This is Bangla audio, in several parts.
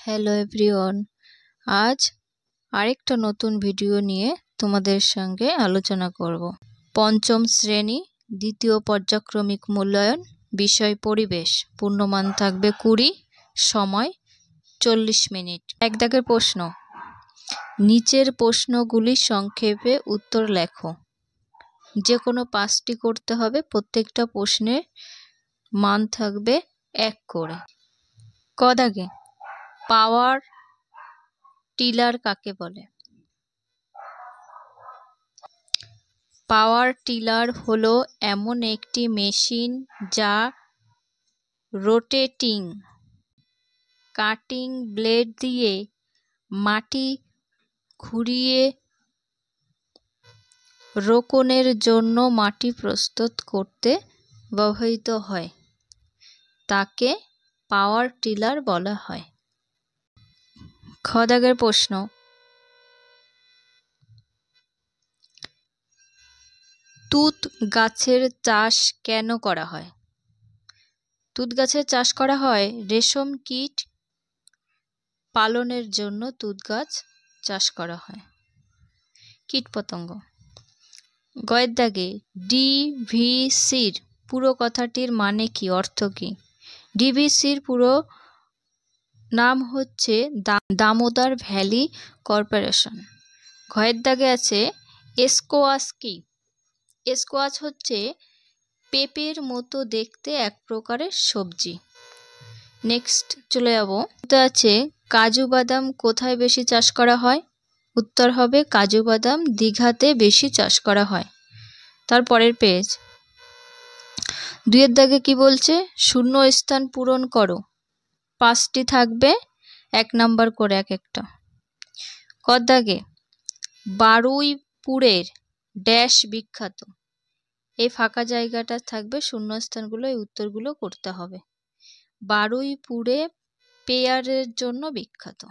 হ্যালো এভরিওয়ান, আজ আরেকটা নতুন ভিডিও নিয়ে তোমাদের সঙ্গে আলোচনা করব। পঞ্চম শ্রেণী দ্বিতীয় পর্যায়ক্রমিক মূল্যায়ন, বিষয় পরিবেশ, পূর্ণমান থাকবে 20, সময় 40 মিনিট। এক দাগের প্রশ্ন, নিচের প্রশ্নগুলি সংক্ষেপে উত্তর লেখো। যে কোনো 5টি করতে হবে, প্রত্যেকটা প্রশ্নের মান থাকবে 1 করে। ক দাগে, পাওয়ার টিলার কাকে বলে? পাওয়ার টিলার হলো এমন একটি মেশিন যা রোটেটিং কাটিং ব্লেড দিয়ে মাটি ঘুরিয়ে রোপণের জন্য মাটি প্রস্তুত করতে ব্যবহৃত হয়। তাকে পাওয়ার টিলার বলা হয়। খ দাগের প্রশ্ন, তুঁত গাছের চাষ কেন করা হয়? তুঁত গাছের চাষ করা হয় রেশম কীট পালনের জন্য। তুঁত গাছ চাষ করা হয়। কীটপতঙ্গ। গয়ের দাগে, ডিভিসির পুরো কথাটির মানে কি, অর্থ কি? ডিভিসির পুরো নাম হচ্ছে দামোদর ভ্যালি কর্পোরেশন। ঘয়ের দাগে আছে স্কোয়াশ কি? স্কোয়াশ হচ্ছে পেঁপের মতো দেখতে এক প্রকারের সবজি। নেক্সট চলে যাব, আছে কাজু বাদাম কোথায় বেশি চাষ করা হয়? উত্তর হবে কাজু বাদাম দীঘাতে বেশি চাষ করা হয়। তারপরের পেজ 2 দাগে কি বলছে? শূন্য স্থান পূরণ করো। 5টি থাকবে, 1 নাম্বার করে এক একটা। ক দাগে, বারুইপুরের ড্যাশ বিখ্যাত। এই ফাঁকা জায়গাটা থাকবে, শূন্যস্থানগুলো এই উত্তরগুলো করতে হবে। বারুইপুরে পেয়ারের জন্য বিখ্যাত।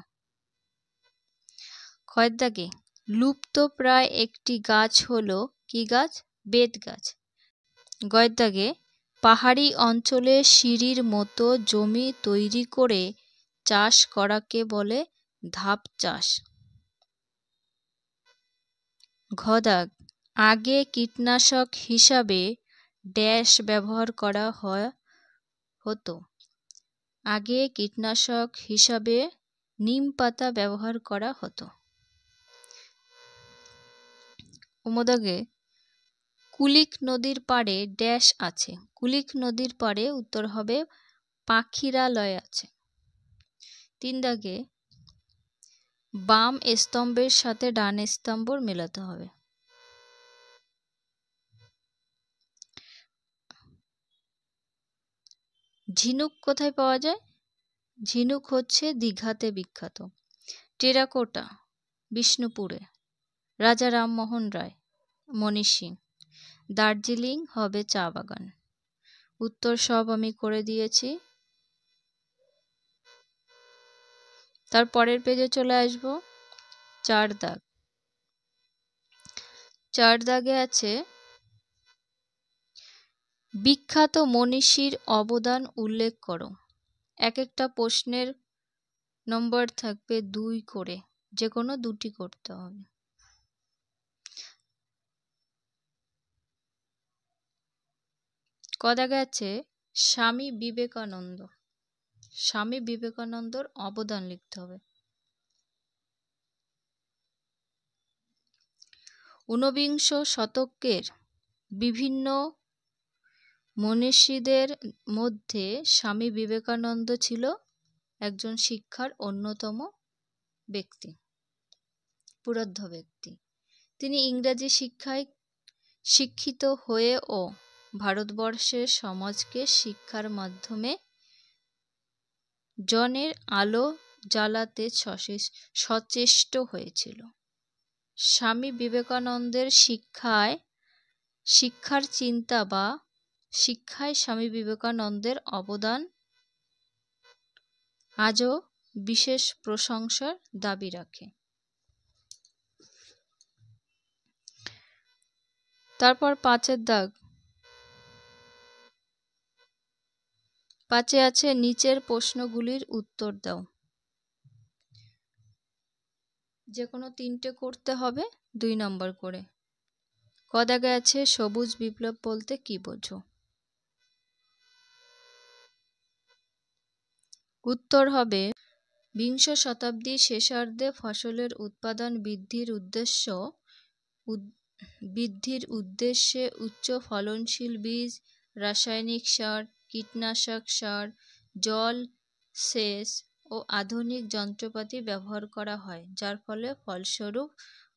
খয়ের দাগে, লুপ্ত প্রায় একটি গাছ হলো কি গাছ? বেত গাছ। গয়ের দাগে, পাহাড়ি অঞ্চলে সিঁড়ির মতো জমি তৈরি করে চাষ করাকে বলে ধাপ চাষ। ঘ দাগ, আগে কীটনাশক হিসাবে ড্যাশ ব্যবহার করা হতো। আগে কীটনাশক হিসাবে নিম পাতা ব্যবহার করা হতো। দাগে, কুলিক নদীর পাড়ে ড্যাশ আছে। কুলিক নদীর পাড়ে উত্তর হবে পাখিরালয় আছে। 3 দাগে, বাম স্তম্ভের সাথে ডান স্তম্ভ মেলাতে হবে। ঝিনুক কোথায় পাওয়া যায়? ঝিনুক হচ্ছে দীঘাতে বিখ্যাত। টেরাকোটা বিষ্ণুপুরে। রাজা রামমোহন রায়, মনীষী। দার্জিলিং হবে চা বাগান। উত্তর সব আমি করে দিয়েছি। তারপরের পেজে চলে আসব। 4 দাগ। 4 দাগে আছে বিখ্যাত মনীষীর অবদান উল্লেখ করো। এক একটা প্রশ্নের নম্বর থাকবে 2 করে, যে কোনো 2টি করতে হবে। ক দাগে আছে স্বামী বিবেকানন্দ। স্বামী বিবেকানন্দর অবদান লিখতে হবে। 19বিংশ শতকের বিভিন্ন মনীষীদের মধ্যে স্বামী বিবেকানন্দ ছিল একজন শিক্ষার অন্যতম ব্যক্তি, পুরোধ ব্যক্তি। তিনি ইংরাজি শিক্ষায় শিক্ষিত হয়েও ভারতবর্ষের সমাজকে শিক্ষার মাধ্যমে জনের আলো জ্বালাতে সচেষ্ট হয়েছিল। স্বামী বিবেকানন্দের শিক্ষার চিন্তা বা শিক্ষায় স্বামী বিবেকানন্দের অবদান আজও বিশেষ প্রশংসার দাবি রাখে। তারপর 5 দাগ। 5 আছে নিচের প্রশ্নগুলির উত্তর দাও। যে কোনো 3টে করতে হবে 2 নম্বর করে। ক দাগে আছে সবুজ বিপ্লব বলতে কি বোঝো? উত্তর হবে বিংশ শতাব্দীর শেষার্ধে ফসলের উৎপাদন বৃদ্ধির উদ্দেশ্যে উচ্চ ফলনশীল বীজ, রাসায়নিক সার, কীটনাশক সার, জল সেচ ও আধুনিক যন্ত্রপাতি ব্যবহার করা হয়, যার ফলস্বরূপ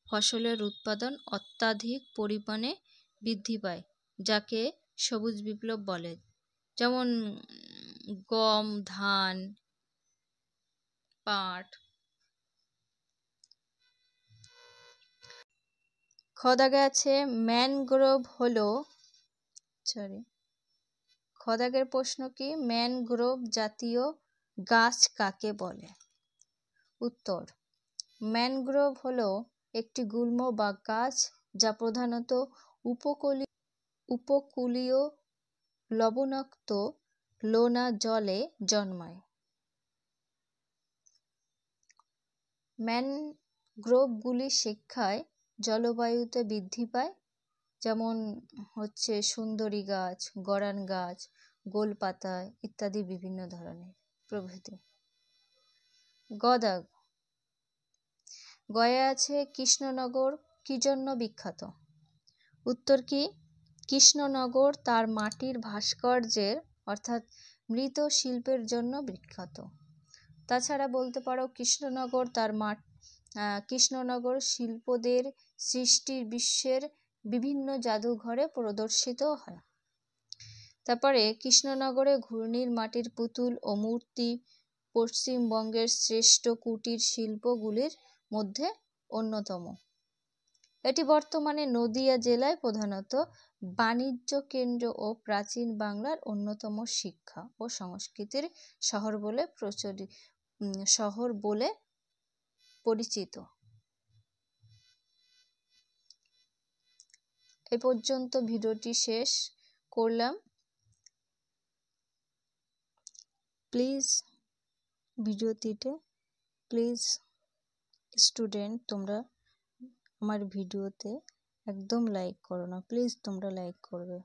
ফসলের উৎপাদন অত্যাধিক পরিমাণে বৃদ্ধি পায়, যাকে সবুজ বিপ্লব বলে। যেমন গম, ধান, পাট। খ দাগে আছে ম্যানগ্রোভ হলো খ দাগের প্রশ্ন কি? ম্যানগ্রোভ জাতীয় গাছ কাকে বলে? উত্তর, ম্যানগ্রোভ হলো একটি গুল্ম বা গাছ যা প্রধানত উপকূলীয় লবণাক্ত লোনা জলে জন্মায়। ম্যানগ্রোভগুলি শিক্ষায় জলবায়ুতে বৃদ্ধি পায়, যেমন সুন্দরী গাছ, গরান গাছ, গোলপাতা ইত্যাদি বিভিন্ন ধরনের প্রভৃতি। গ দাগ, গয়ে আছে কৃষ্ণনগর কি জন্য বিখ্যাত? উত্তর কি? কৃষ্ণনগর তার মাটির ভাস্কর্যের অর্থাৎ মৃৎ শিল্পের জন্য বিখ্যাত। তাছাড়া বলতে পারো কৃষ্ণনগর শিল্পদের সৃষ্টির বিশ্বের বিভিন্ন জাদুঘরে প্রদর্শিত হয়। তারপরে কৃষ্ণনগরে ঘূর্ণির মাটির পুতুল ও মূর্তি পশ্চিমবঙ্গের শ্রেষ্ঠ কুটির শিল্পগুলির মধ্যে অন্যতম। এটি বর্তমানে নদিয়া জেলায় প্রধানত বাণিজ্য কেন্দ্র ও প্রাচীন বাংলার অন্যতম শিক্ষা ও সংস্কৃতির শহর বলে পরিচিত। এই পর্যন্ত ভিডিওটি শেষ করলাম। প্লিজ স্টুডেন্ট, তোমরা আমার ভিডিওতে একদম লাইক করো না, প্লিজ তোমরা লাইক করবে।